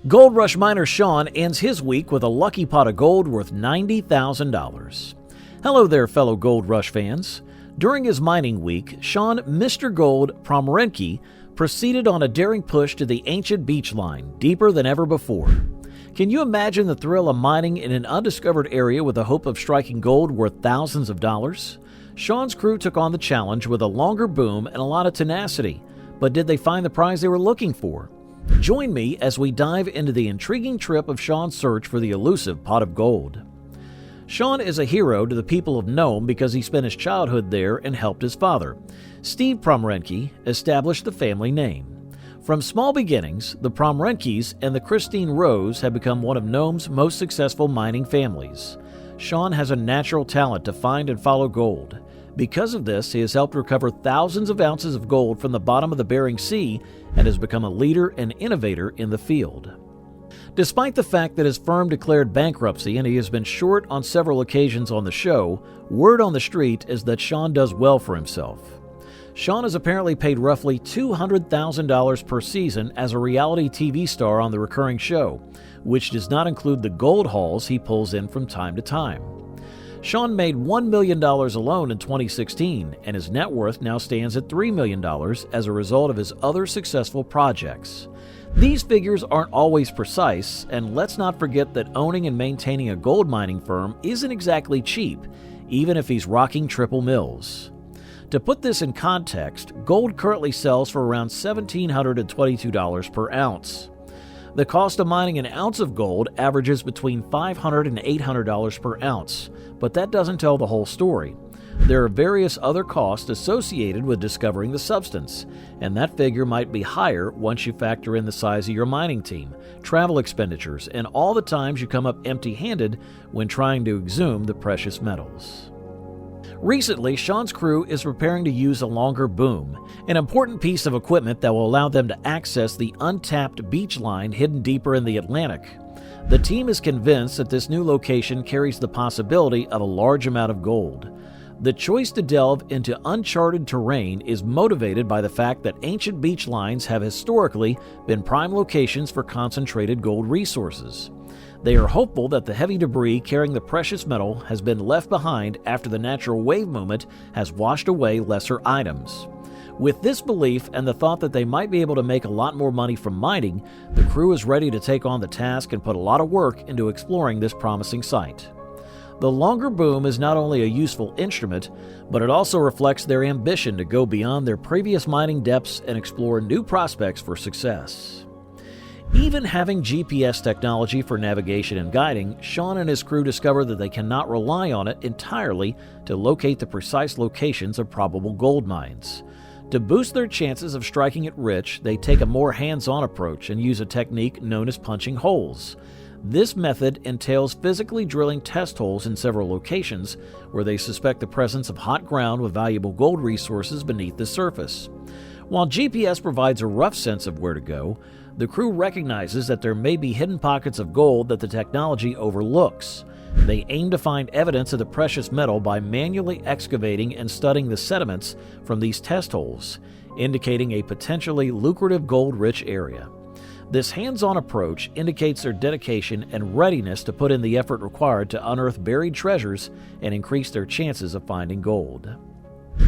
Gold Rush miner Shawn ends his week with a lucky pot of gold worth $90,000. Hello there, fellow Gold Rush fans. During his mining week, Shawn Mr. Gold Promrenke proceeded on a daring push to the ancient beach line, deeper than ever before. Can you imagine the thrill of mining in an undiscovered area with the hope of striking gold worth thousands of dollars? Shawn's crew took on the challenge with a longer boom and a lot of tenacity, but did they find the prize they were looking for? Join me as we dive into the intriguing trip of Shawn's search for the elusive pot of gold. Shawn is a hero to the people of Nome because he spent his childhood there and helped his father, Steve Promrenke, establish the family name. From small beginnings, the Promrenkes and the Christine Rose have become one of Nome's most successful mining families. Shawn has a natural talent to find and follow gold. Because of this, he has helped recover thousands of ounces of gold from the bottom of the Bering Sea and has become a leader and innovator in the field. Despite the fact that his firm declared bankruptcy and he has been short on several occasions on the show, word on the street is that Shawn does well for himself. Shawn is apparently paid roughly $200,000 per season as a reality TV star on the recurring show, which does not include the gold hauls he pulls in from time to time. Shawn made $1 million alone in 2016, and his net worth now stands at $3 million as a result of his other successful projects. These figures aren't always precise, and let's not forget that owning and maintaining a gold mining firm isn't exactly cheap, even if he's rocking triple mills. To put this in context, gold currently sells for around $1,722 per ounce. The cost of mining an ounce of gold averages between $500 and $800 per ounce, but that doesn't tell the whole story. There are various other costs associated with discovering the substance, and that figure might be higher once you factor in the size of your mining team, travel expenditures, and all the times you come up empty-handed when trying to exhume the precious metals. Recently, Shawn's crew is preparing to use a longer boom, an important piece of equipment that will allow them to access the untapped beach line hidden deeper in the Atlantic. The team is convinced that this new location carries the possibility of a large amount of gold. The choice to delve into uncharted terrain is motivated by the fact that ancient beach lines have historically been prime locations for concentrated gold resources. They are hopeful that the heavy debris carrying the precious metal has been left behind after the natural wave movement has washed away lesser items. With this belief and the thought that they might be able to make a lot more money from mining, the crew is ready to take on the task and put a lot of work into exploring this promising site. The longer boom is not only a useful instrument, but it also reflects their ambition to go beyond their previous mining depths and explore new prospects for success. Even having GPS technology for navigation and guiding, Shawn and his crew discover that they cannot rely on it entirely to locate the precise locations of probable gold mines. To boost their chances of striking it rich, they take a more hands-on approach and use a technique known as punching holes. This method entails physically drilling test holes in several locations where they suspect the presence of hot ground with valuable gold resources beneath the surface. While GPS provides a rough sense of where to go, the crew recognizes that there may be hidden pockets of gold that the technology overlooks. They aim to find evidence of the precious metal by manually excavating and studying the sediments from these test holes, indicating a potentially lucrative gold-rich area. This hands-on approach indicates their dedication and readiness to put in the effort required to unearth buried treasures and increase their chances of finding gold.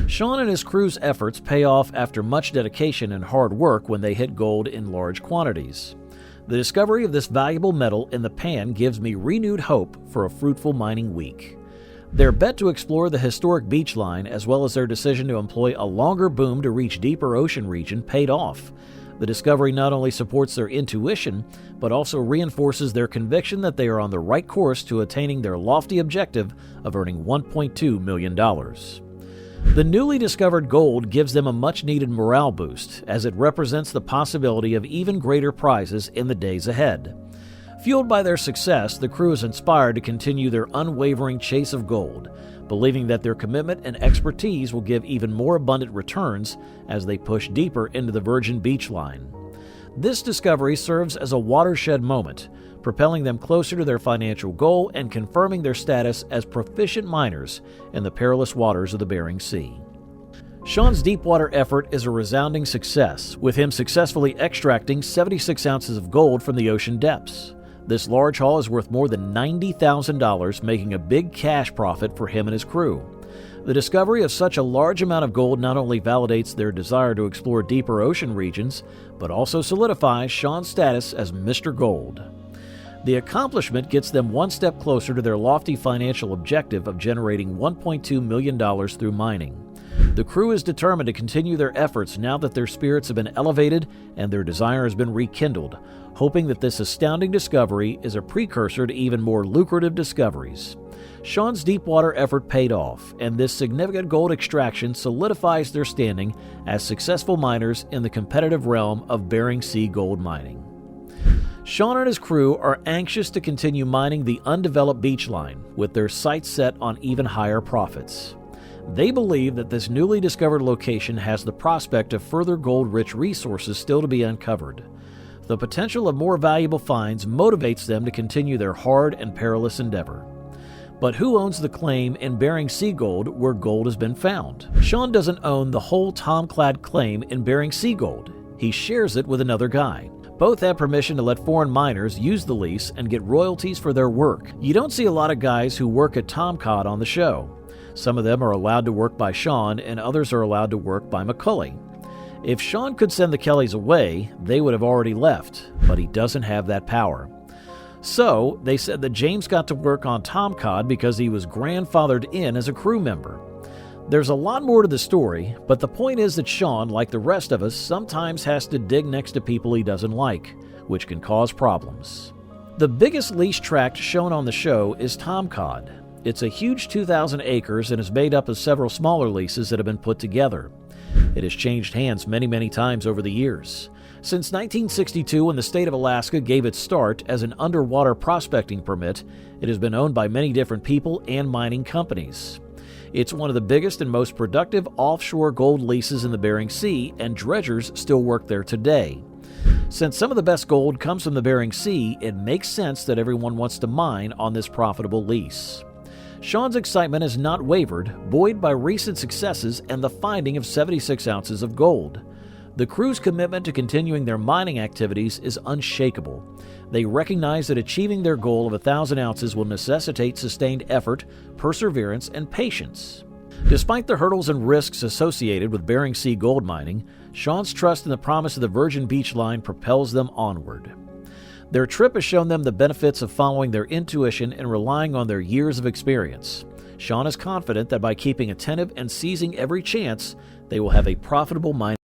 Shawn and his crew's efforts pay off after much dedication and hard work when they hit gold in large quantities. The discovery of this valuable metal in the pan gives me renewed hope for a fruitful mining week. Their bet to explore the historic beach line, as well as their decision to employ a longer boom to reach deeper ocean region, paid off. The discovery not only supports their intuition, but also reinforces their conviction that they are on the right course to attaining their lofty objective of earning $1.2 million. The newly discovered gold gives them a much-needed morale boost, as it represents the possibility of even greater prizes in the days ahead. Fueled by their success, the crew is inspired to continue their unwavering chase of gold, believing that their commitment and expertise will give even more abundant returns as they push deeper into the virgin beach line. This discovery serves as a watershed moment, propelling them closer to their financial goal and confirming their status as proficient miners in the perilous waters of the Bering Sea. Shawn's deepwater effort is a resounding success, with him successfully extracting 76 ounces of gold from the ocean depths. This large haul is worth more than $90,000, making a big cash profit for him and his crew. The discovery of such a large amount of gold not only validates their desire to explore deeper ocean regions, but also solidifies Shawn's status as Mr. Gold. The accomplishment gets them one step closer to their lofty financial objective of generating $1.2 million through mining. The crew is determined to continue their efforts now that their spirits have been elevated and their desire has been rekindled, hoping that this astounding discovery is a precursor to even more lucrative discoveries. Shawn's deepwater effort paid off, and this significant gold extraction solidifies their standing as successful miners in the competitive realm of Bering Sea gold mining. Shawn and his crew are anxious to continue mining the undeveloped beachline, with their sights set on even higher profits. They believe that this newly discovered location has the prospect of further gold-rich resources still to be uncovered. The potential of more valuable finds motivates them to continue their hard and perilous endeavor. But who owns the claim in Bering Sea gold where gold has been found? Shawn doesn't own the whole Tomclad claim in Bering Sea gold. He shares it with another guy. Both have permission to let foreign miners use the lease and get royalties for their work. You don't see a lot of guys who work at Tomcod on the show. Some of them are allowed to work by Shawn, and others are allowed to work by McCulley. If Shawn could send the Kellys away, they would have already left, but he doesn't have that power. So, they said that James got to work on Tomcod because he was grandfathered in as a crew member. There's a lot more to the story, but the point is that Shawn, like the rest of us, sometimes has to dig next to people he doesn't like, which can cause problems. The biggest lease tract shown on the show is Tomcod. It's a huge 2,000 acres and is made up of several smaller leases that have been put together. It has changed hands many times over the years. Since 1962, when the state of Alaska gave its start as an underwater prospecting permit, it has been owned by many different people and mining companies. It's one of the biggest and most productive offshore gold leases in the Bering Sea, and dredgers still work there today. Since some of the best gold comes from the Bering Sea, it makes sense that everyone wants to mine on this profitable lease. Shawn's excitement has not wavered, buoyed by recent successes and the finding of 76 ounces of gold. The crew's commitment to continuing their mining activities is unshakable. They recognize that achieving their goal of 1,000 ounces will necessitate sustained effort, perseverance, and patience. Despite the hurdles and risks associated with Bering Sea gold mining, Shawn's trust in the promise of the Virgin Beach line propels them onward. Their trip has shown them the benefits of following their intuition and relying on their years of experience. Shawn is confident that by keeping attentive and seizing every chance, they will have a profitable mining